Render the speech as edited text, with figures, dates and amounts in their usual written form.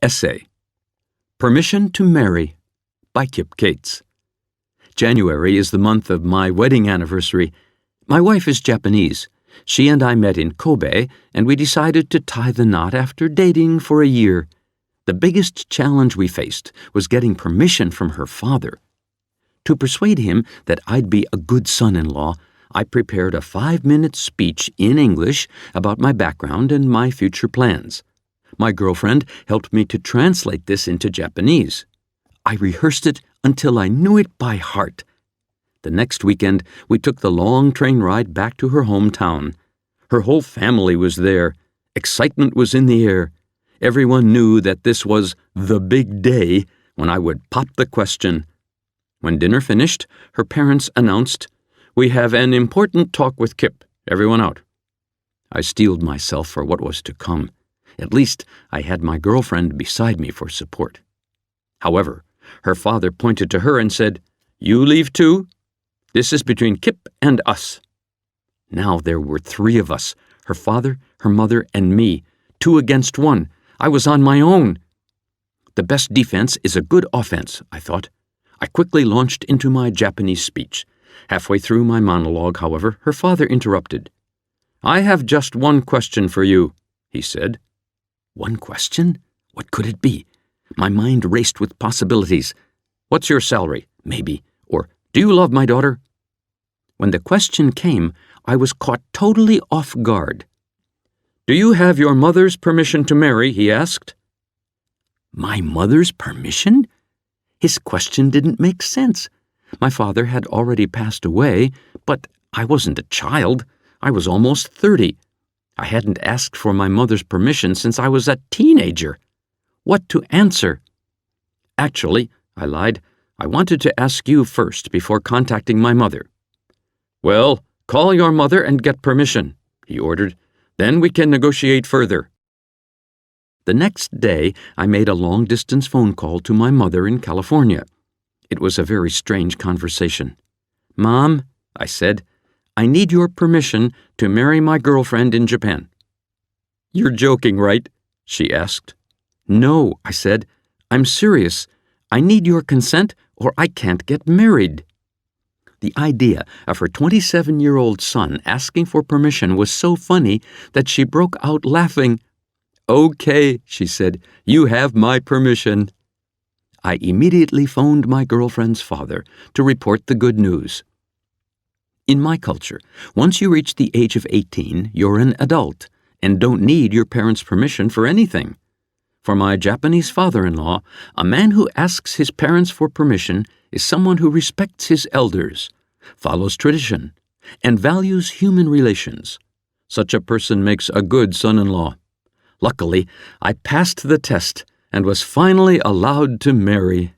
Essay. Permission to Marry by Kip Cates. January is the month of my wedding anniversary. My wife is Japanese. She and I met in Kobe, and we decided to tie the knot after dating for a year. The biggest challenge we faced was getting permission from her father. To persuade him that I'd be a good son-in-law, I prepared a 5-minute speech in English about my background and my future plans. My girlfriend helped me to translate this into Japanese. I rehearsed it until I knew it by heart. The next weekend, we took the long train ride back to her hometown. Her whole family was there. Excitement was in the air. Everyone knew that this was the big day when I would pop the question. When dinner finished, her parents announced, "We have an important talk with Kip. Everyone out." I steeled myself for what was to come. At least I had my girlfriend beside me for support. However, her father pointed to her and said, "You leave too? This is between Kip and us." Now there were 3 of us, her father, her mother, and me, 2 against 1. I was on my own. The best defense is a good offense, I thought. I quickly launched into my Japanese speech. Halfway through my monologue, however, her father interrupted. "I have just one question for you," he said. One question? What could it be? My mind raced with possibilities. "What's your salary?" Maybe. Or, "Do you love my daughter?" When the question came, I was caught totally off guard. "Do you have your mother's permission to marry?" he asked. My mother's permission? His question didn't make sense. My father had already passed away, but I wasn't a child. I was almost 30. I hadn't asked for my mother's permission since I was a teenager. What to answer? "Actually," I lied, "I wanted to ask you first before contacting my mother." "Well, call your mother and get permission," he ordered. "Then we can negotiate further." The next day, I made a long-distance phone call to my mother in California. It was a very strange conversation. "Mom," I said, "I need your permission to marry my girlfriend in Japan." "You're joking, right?" she asked. "No," I said, "I'm serious. I need your consent or I can't get married." The idea of her 27-year-old son asking for permission was so funny that she broke out laughing. "Okay," she said, "you have my permission." I immediately phoned my girlfriend's father to report the good news. In my culture, once you reach the age of 18, you're an adult and don't need your parents' permission for anything. For my Japanese father-in-law, a man who asks his parents for permission is someone who respects his elders, follows tradition, and values human relations. Such a person makes a good son-in-law. Luckily, I passed the test and was finally allowed to marry.